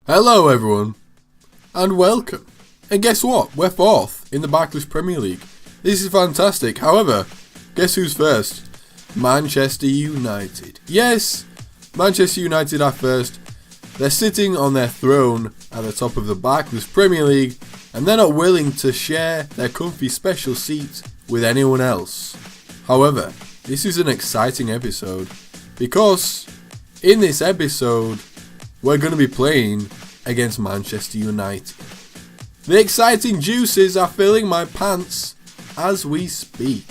Hello everyone, and welcome. And guess what? We're fourth in the Barclays Premier League. This is fantastic. However, guess who's first? Manchester United. Yes, Manchester United are first. They're sitting on their throne at the top of the Barclays Premier League, and they're not willing to share their comfy special seat with anyone else. However, this is an exciting episode because in this episode, we're going to be playing against Manchester United. The exciting juices are filling my pants as we speak.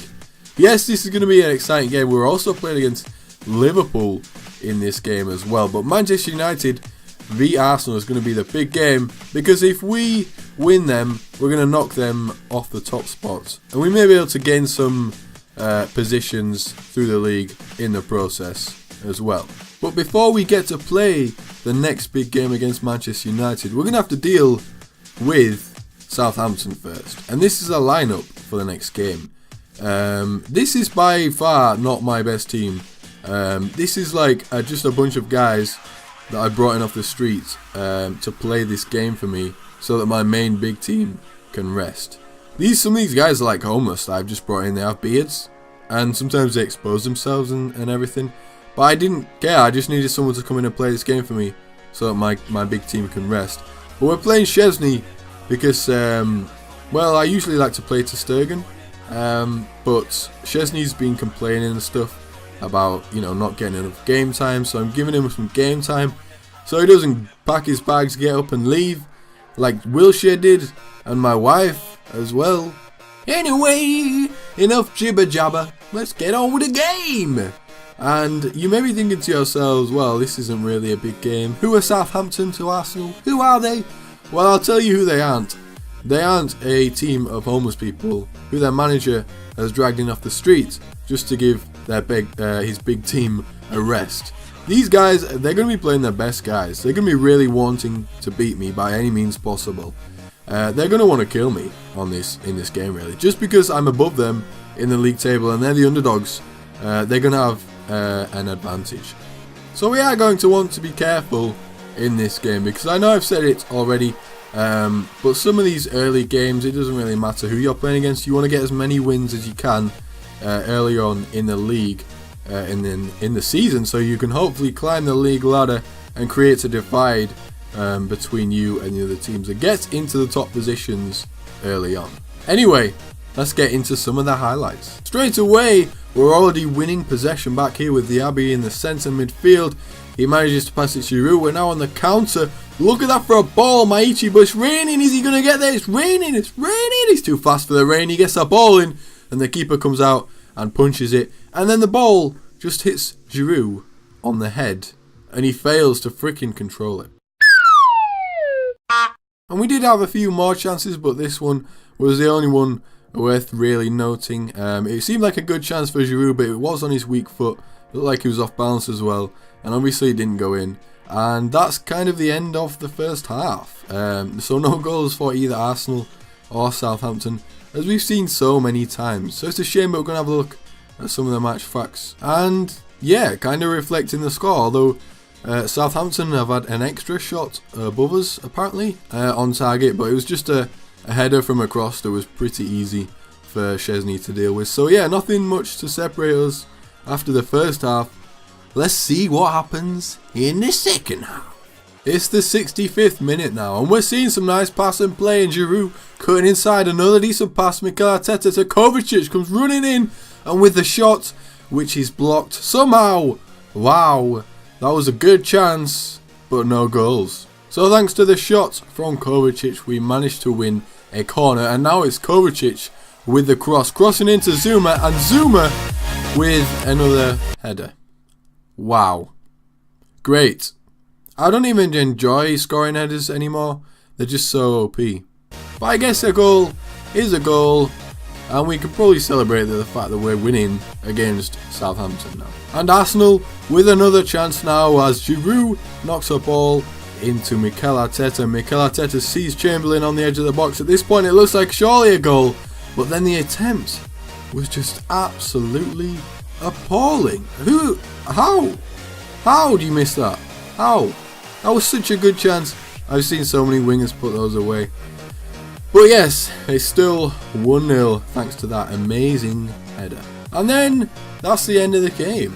Yes, this is going to be an exciting game. We're also playing against Liverpool in this game as well. But Manchester United v Arsenal is going to be the big game, because if we win them, we're going to knock them off the top spots. And we may be able to gain some positions through the league in the process as well. But before we get to play the next big game against Manchester United, we're going to have to deal with Southampton first. And this is a lineup for the next game. This is by far not my best team. This is like just a bunch of guys that I brought in off the street to play this game for me, so that my main big team can rest. Some of these guys are like homeless that I've just brought in. They have beards, and sometimes they expose themselves and everything. But I didn't care, I just needed someone to come in and play this game for me so that my big team can rest. But we're playing Szczesny because, well, I usually like to play to Sturgeon, but Szczesny's been complaining and stuff about, not getting enough game time, so I'm giving him some game time so he doesn't pack his bags, get up and leave like Wilshere did, and my wife as well. Anyway, enough jibber jabber, let's get on with the game. And you may be thinking to yourselves, well, this isn't really a big game. Who are Southampton to Arsenal? Who are they? Well, I'll tell you who they aren't. They aren't a team of homeless people who their manager has dragged in off the street just to give his big team a rest. These guys, they're going to be playing their best guys. They're going to be really wanting to beat me by any means possible. They're going to want to kill me in this game, really. Just because I'm above them in the league table and they're the underdogs, they're going to have an advantage. So we are going to want to be careful in this game, because I know I've said it already, but some of these early games, it doesn't really matter who you're playing against. You want to get as many wins as you can early on in the league and then in the season, so you can hopefully climb the league ladder and create a divide between you and the other teams and get into the top positions early on. Anyway, let's get into some of the highlights. Straight away, we're already winning possession back here with Diaby in the centre midfield. He manages to pass it to Giroud. We're now on the counter. Look at that for a ball, Maichi, but it's raining. Is he going to get there? It's raining. He's too fast for the rain. He gets that ball in, and the keeper comes out and punches it. And then the ball just hits Giroud on the head, and he fails to freaking control it. And we did have a few more chances, but this one was the only one worth really noting. It seemed like a good chance for Giroud, but it was on his weak foot. It looked like he was off balance as well, and obviously it didn't go in. And that's kind of the end of the first half. So no goals for either Arsenal or Southampton, as we've seen so many times. So it's a shame, but we're going to have a look at some of the match facts. And yeah, kind of reflecting the score, although Southampton have had an extra shot above us apparently on target, but it was just a header from across that was pretty easy for Szczesny to deal with. So yeah, nothing much to separate us after the first half. Let's see what happens in the second half. It's the 65th minute now, and we're seeing some nice pass and play, and Giroud cutting inside, another decent pass. Mikel Arteta to Kovacic, comes running in, and with the shot, which is blocked somehow. Wow, that was a good chance, but no goals. So thanks to the shot from Kovacic, we managed to win a corner, and now it's Kovacic with the crossing into Zuma, and Zuma with another header. Wow, great. I don't even enjoy scoring headers anymore, they're just so OP. But I guess a goal is a goal, and we can probably celebrate the fact that we're winning against Southampton now. And Arsenal with another chance now, as Giroud knocks a ball into Mikel Arteta. Mikel Arteta sees Chamberlain on the edge of the box. At this point it looks like surely a goal, but then the attempt was just absolutely appalling. How do you miss that? How? That was such a good chance, I've seen so many wingers put those away. But yes, it's still 1-0 thanks to that amazing header. And then that's the end of the game.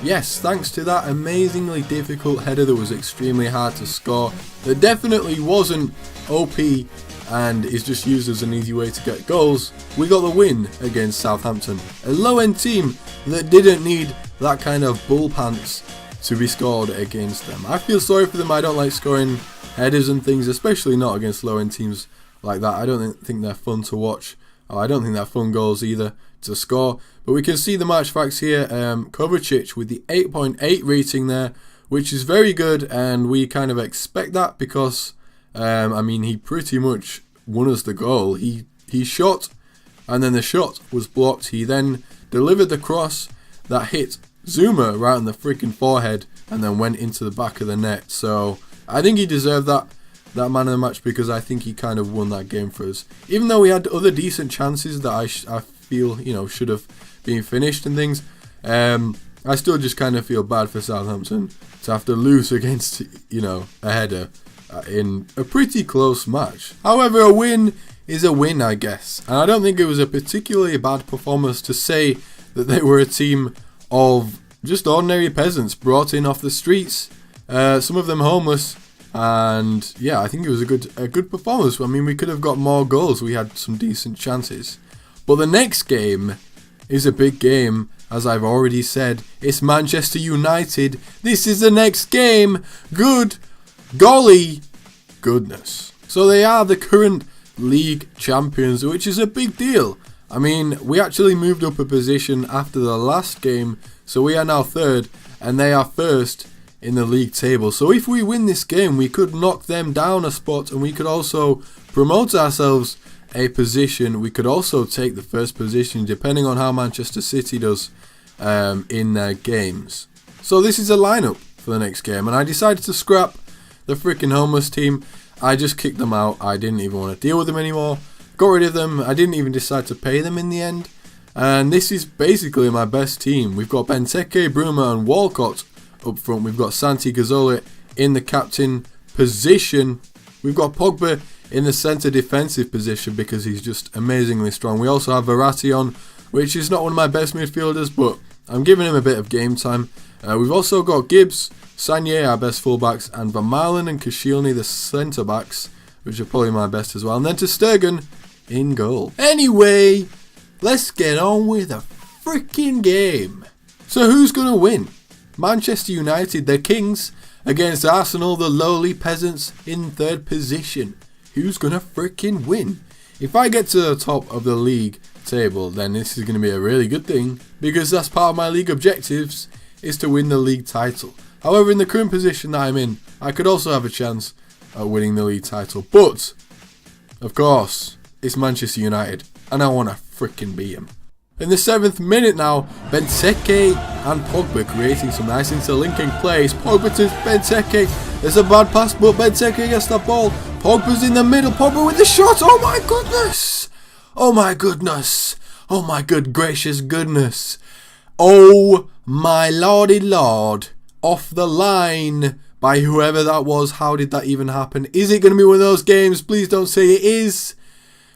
Yes, thanks to that amazingly difficult header that was extremely hard to score, that definitely wasn't OP and is just used as an easy way to get goals, we got the win against Southampton, a low-end team that didn't need that kind of bull pants to be scored against them. I feel sorry for them. I don't like scoring headers and things, especially not against low-end teams like that. I don't think they're fun to watch. I don't think they're fun goals either to score. But we can see the match facts here. Kovacic with the 8.8 rating there, which is very good, and we kind of expect that because I mean, he pretty much won us the goal. He shot, and then the shot was blocked. He then delivered the cross that hit Zuma right on the freaking forehead, and then went into the back of the net. So I think he deserved that man of the match, because I think he kind of won that game for us. Even though we had other decent chances that I feel, you know, should have been finished and things, I still just kind of feel bad for Southampton to have to lose against, you know, a header in a pretty close match. However, a win is a win, I guess. And I don't think it was a particularly bad performance to say that they were a team of just ordinary peasants brought in off the streets, some of them homeless. And yeah, I think it was a good performance. I mean, we could have got more goals. We had some decent chances. But the next game is a big game, as I've already said. It's Manchester United. This is the next game. Good golly goodness. So they are the current league champions, which is a big deal. I mean, we actually moved up a position after the last game, so we are now third, and they are first in the league table. So if we win this game, we could knock them down a spot, and we could also promote ourselves a position. We could also take the first position, depending on how Manchester City does in their games. So this is a lineup for the next game, and I decided to scrap the freaking homeless team. I just kicked them out. I didn't even want to deal with them anymore. Got rid of them. I didn't even decide to pay them in the end. And this is basically my best team. We've got Benteke, Bruma and Walcott up front. We've got Santi Cazorla in the captain position. We've got Pogba in the centre defensive position because he's just amazingly strong. We also have Verratti on, which is not one of my best midfielders, but I'm giving him a bit of game time. We've also got Gibbs, Sanye, our best fullbacks, and Vermaelen and Koscielny, the centre backs, which are probably my best as well. And then ter Stegen in goal. Anyway, let's get on with the freaking game. So who's going to win? Manchester United, the Kings, against Arsenal, the lowly peasants, in third position. Who's going to freaking win? If I get to the top of the league table, then this is going to be a really good thing, because that's part of my league objectives, is to win the league title. However, in the current position that I'm in, I could also have a chance at winning the league title. But, of course, it's Manchester United, and I want to freaking beat them. In the 7th minute now, Benteke and Pogba creating some nice interlinking plays. Pogba to Benteke. There's a bad pass, but Benteke gets the ball. Pogba's in the middle. Pogba with the shot. Oh my goodness. Oh my goodness. Oh my good gracious goodness. Oh my lordy lord. Off the line by whoever that was. How did that even happen? Is it going to be one of those games? Please don't say it is,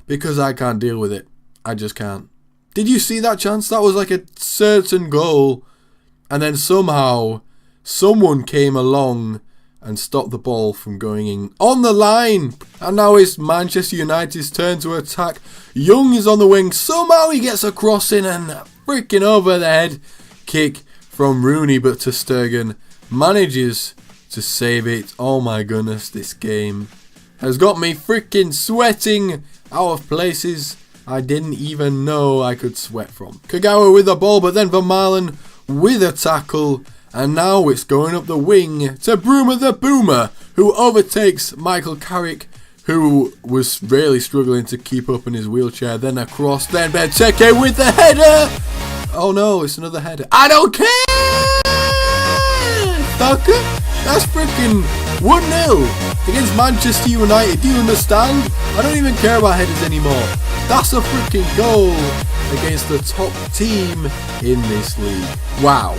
because I can't deal with it. I just can't. Did you see that chance? That was like a certain goal, and then somehow someone came along and stopped the ball from going in on the line. And now it's Manchester United's turn to attack. Young is on the wing. Somehow he gets a cross in and a freaking over the head kick from Rooney, but ter Stegen manages to save it. Oh my goodness, this game has got me freaking sweating out of places I didn't even know I could sweat from. Kagawa with the ball, but then Vermaelen with a tackle, and now it's going up the wing to Bruma the Boomer, who overtakes Michael Carrick, who was really struggling to keep up in his wheelchair. Then across, then Benteke with the header. Oh no, it's another header. I don't care, fucker. That's freaking 1-0 against Manchester United. Do you understand? I don't even care about headers anymore. That's a freaking goal against the top team in this league. Wow.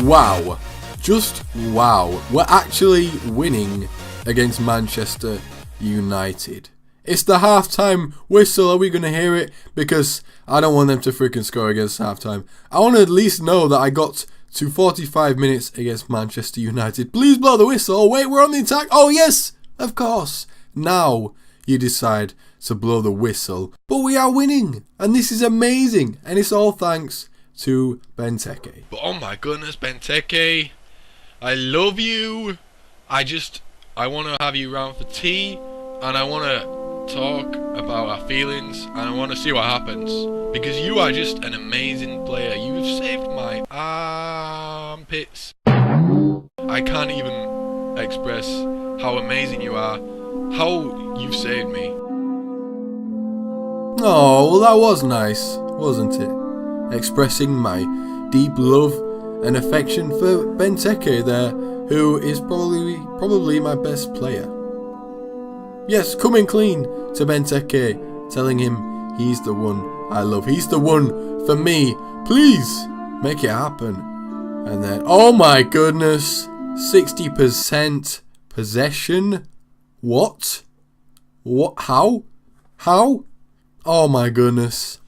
Wow. Just wow. We're actually winning against Manchester United. It's the halftime whistle. Are we going to hear it? Because I don't want them to freaking score against halftime. I want to at least know that I got to 45 minutes against Manchester United. Please blow the whistle. Oh, wait, we're on the attack. Oh, yes, of course. Now you decide to blow the whistle. But we are winning. And this is amazing. And it's all thanks to Benteke. But oh my goodness, Benteke, I love you. I want to have you round for tea. And I want to talk about our feelings. And I want to see what happens. Because you are just an amazing player. You've saved my armpits. I can't even express how amazing you are. How you've saved me. Oh, well that was nice, wasn't it? Expressing my deep love and affection for Benteke there, who is probably my best player. Yes, coming clean to Benteke, telling him he's the one I love. He's the one for me. Please make it happen. And then, oh my goodness, 60% possession. What? What? How? Oh my goodness.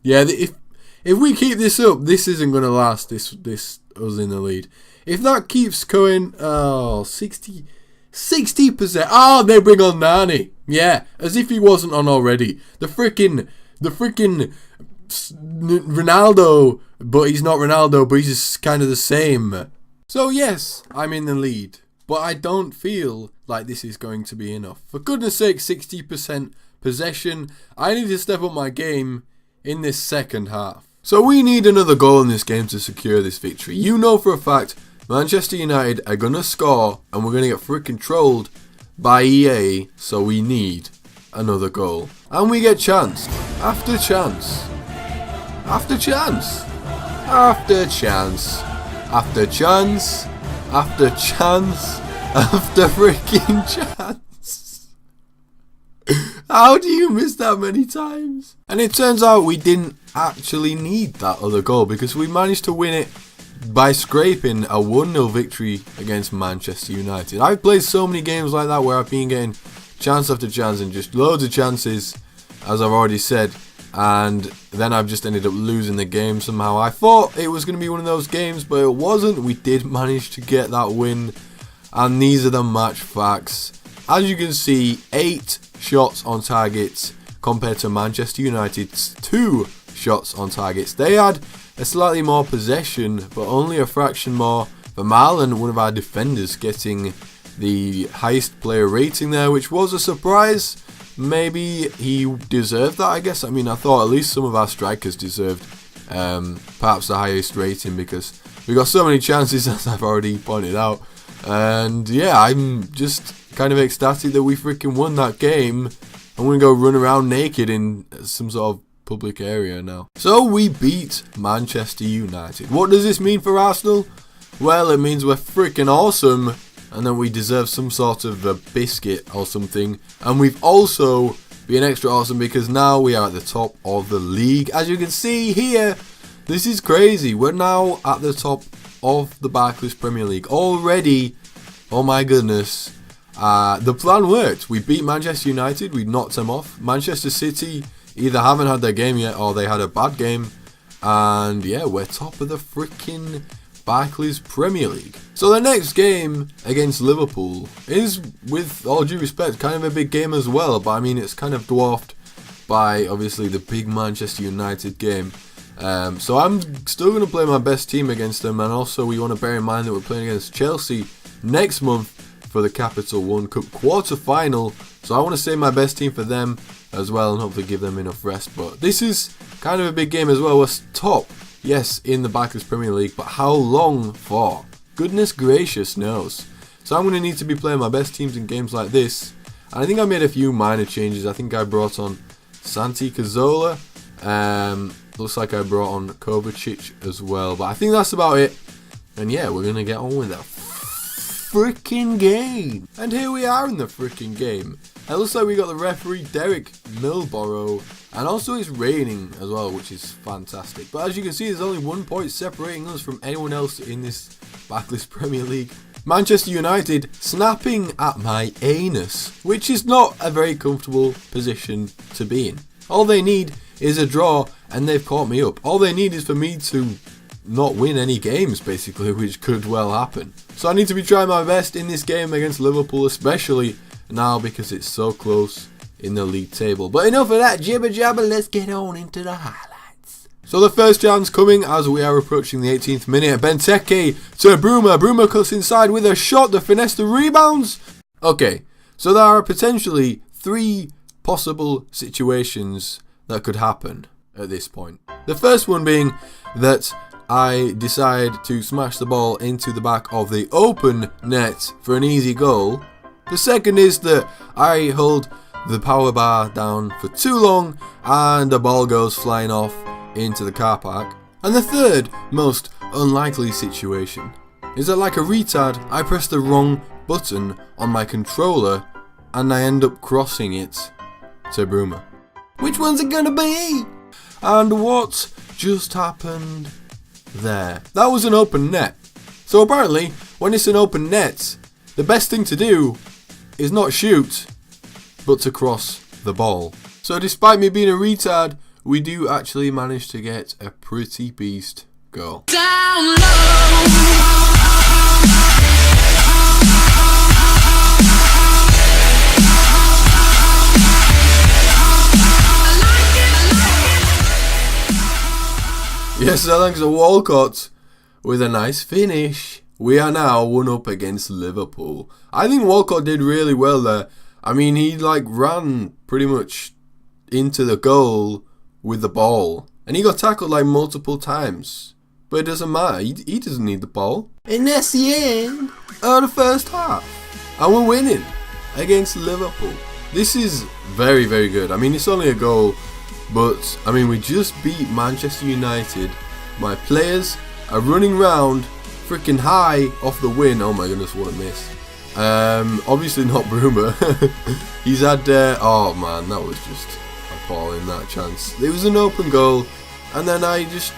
Yeah, if we keep this up, this isn't going to last, this us in the lead. If that keeps going, 60%. Oh, they bring on Nani. Yeah, as if he wasn't on already. The freaking Ronaldo, but he's not Ronaldo, but he's just kind of the same. So yes, I'm in the lead. But I don't feel like this is going to be enough. For goodness sake, 60% possession. I need to step up my game in this second half. So we need another goal in this game to secure this victory. You know for a fact Manchester United are going to score and we're going to get freaking trolled by EA. So we need another goal. And we get chance after chance. After chance. After chance. After chance. After chance. After freaking chance. How do you miss that many times? And it turns out we didn't actually need that other goal because we managed to win it by scraping a 1-0 victory against Manchester United. I've played so many games like that where I've been getting chance after chance and just loads of chances, as I've already said, and then I've just ended up losing the game somehow. I thought it was going to be one of those games, but it wasn't. We did manage to get that win, and these are the match facts. As you can see, 8 shots on target compared to Manchester United's 2 shots on targets. They had a slightly more possession, but only a fraction more. Vermaelen, one of our defenders, getting the highest player rating there, which was a surprise. Maybe he deserved that, I guess. I mean, I thought at least some of our strikers deserved perhaps the highest rating because we got so many chances, as I've already pointed out. And yeah, I'm just kind of ecstatic that we freaking won that game. I'm going to go run around naked in some sort of public area now. So we beat Manchester United. What does this mean for Arsenal? Well, it means we're freaking awesome and that we deserve some sort of a biscuit or something. And we've also been extra awesome because now we are at the top of the league. As you can see here, this is crazy. We're now at the top of the Barclays Premier League already. Oh my goodness. The plan worked. We beat Manchester United. We knocked them off. Manchester City either haven't had their game yet or they had a bad game. And yeah, we're top of the freaking Barclays Premier League. So the next game against Liverpool is, with all due respect, kind of a big game as well. But I mean, it's kind of dwarfed by obviously the big Manchester United game. So I'm still going to play my best team against them. And also we want to bear in mind that we're playing against Chelsea next month for the Capital One Cup quarter-final. So I want to save my best team for them as well and hopefully give them enough rest. But this is kind of a big game as well. We're top, yes, in the Barclays Premier League, but how long for? Goodness gracious knows. So I'm going to need to be playing my best teams in games like this. And I think I made a few minor changes. I think I brought on Santi Cazorla. Looks like I brought on Kovacic as well. But I think that's about it. And yeah, we're going to get on with that freaking game. And here we are in the freaking game. It looks like we got the referee Derek Milborough, and also it's raining as well, which is fantastic. But as you can see, there's only 1 point separating us from anyone else in this Barclays Premier League. Manchester United snapping at my anus, which is not a very comfortable position to be in. All they need is a draw and they've caught me up. All they need is for me to not win any games, basically, which could well happen. So I need to be trying my best in this game against Liverpool, especially now because it's so close in the league table. But enough of that jibber jabber, let's get on into the highlights. So the first chance coming as we are approaching the 18th minute. Benteke to Bruma. Bruma cuts inside with a shot to finesse the rebounds. Okay, so there are potentially 3 possible situations that could happen at this point. The first one being that I decide to smash the ball into the back of the open net for an easy goal. The second is that I hold the power bar down for too long and the ball goes flying off into the car park. And the third most unlikely situation is that, like a retard, I press the wrong button on my controller and I end up crossing it to Bruma. Which one's it gonna be? And what just happened there? That was an open net. So apparently, when it's an open net, the best thing to do is not shoot, but to cross the ball. So despite me being a retard, we do actually manage to get a pretty beast goal. Yes, so thanks to Walcott with a nice finish. We are now 1-up against Liverpool. I think Walcott did really well there. I mean, he ran pretty much into the goal with the ball. And he got tackled multiple times. But it doesn't matter, he doesn't need the ball. And that's the end of the first half. And we're winning against Liverpool. This is very, very good. I mean, it's only a goal. But, I mean, we just beat Manchester United. My players are running round freaking high off the win. Oh my goodness, what a miss. Obviously not Bruma. He's had, oh man, that was just appalling, that chance. It was an open goal, and then I just,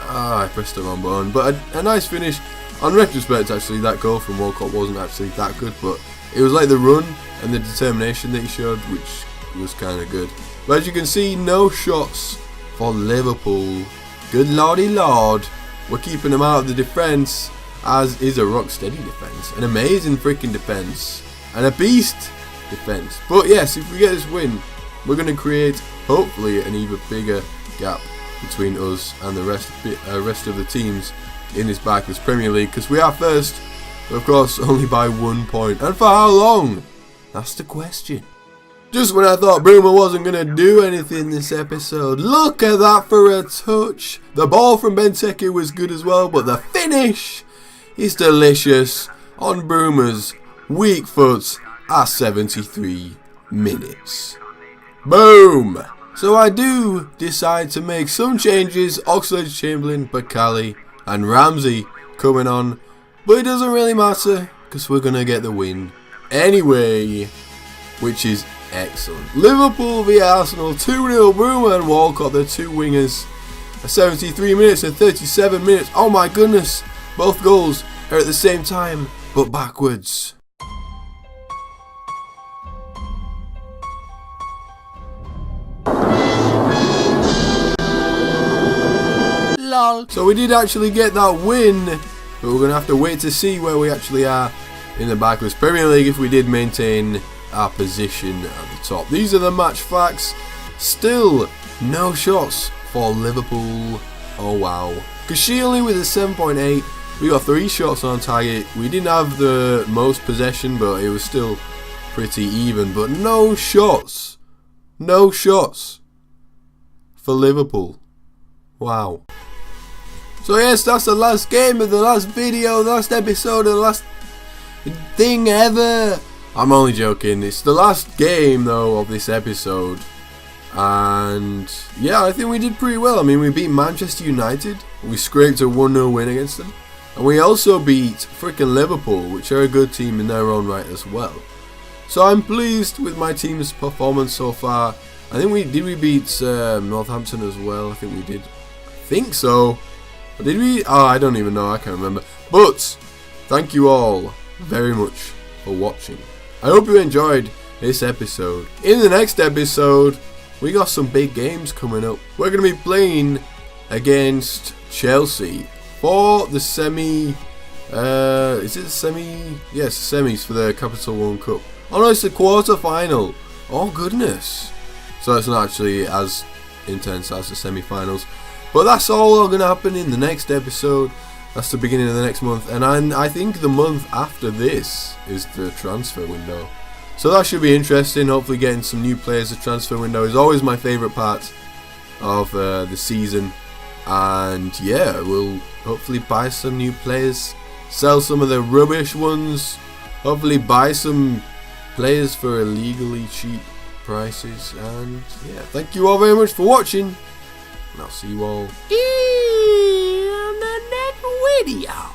I pressed the wrong button. But a nice finish. On retrospect, actually, that goal from Walcott wasn't actually that good, but it was like the run and the determination that he showed, which was kind of good. But as you can see, no shots for Liverpool. Good lordy lord. We're keeping them out of the defence, as is a rock steady defence. An amazing freaking defence. And a beast defence. But yes, if we get this win, we're going to create, hopefully, an even bigger gap between us and the rest of the teams in this Barclays Premier League. Because we are first, but of course, only by 1 point. And for how long? That's the question. Just when I thought Bruma wasn't going to do anything this episode, look at that for a touch. The ball from Benteke was good as well, but the finish is delicious on Bruma's weak foot at 73 minutes. Boom! So I do decide to make some changes. Oxlade-Chamberlain, Bakali and Ramsey coming on, but it doesn't really matter because we're going to get the win anyway, which is excellent. Liverpool v Arsenal, 2-0. Bruma and Walcott, the two wingers. 73 minutes and 37 minutes. Oh my goodness. Both goals are at the same time, but backwards. Lol. So we did actually get that win, but we're going to have to wait to see where we actually are in the Barclays Premier League if we did maintain our position at the top. These are the match facts. Still no shots for Liverpool. Oh wow. Koscielny with a 7.8. We got 3 shots on target. We didn't have the most possession, but it was still pretty even. But no shots. No shots for Liverpool. Wow. So yes, that's the last game of the last video, the last episode, the last thing ever. I'm only joking. It's the last game though of this episode, and yeah, I think we did pretty well. I mean, we beat Manchester United. We scraped a 1-0 win against them, and we also beat freaking Liverpool, which are a good team in their own right as well. So I'm pleased with my team's performance so far. I think we beat Northampton as well. I think we did. I think so. Or did we? Oh, I don't even know. I can't remember. But thank you all very much for watching. I hope you enjoyed this episode. In the next episode, we got some big games coming up. We're going to be playing against Chelsea for the semi. Is it the semi? Yes, semis for the Capital One Cup. Oh no, it's the quarter final. Oh goodness. So it's not actually as intense as the semi-finals. But that's all going to happen in the next episode. That's the beginning of the next month. And I think the month after this is the transfer window. So that should be interesting. Hopefully getting some new players. The transfer window is always my favourite part of the season. And yeah, we'll hopefully buy some new players. Sell some of the rubbish ones. Hopefully buy some players for illegally cheap prices. And yeah, thank you all very much for watching. And I'll see you all in the next video.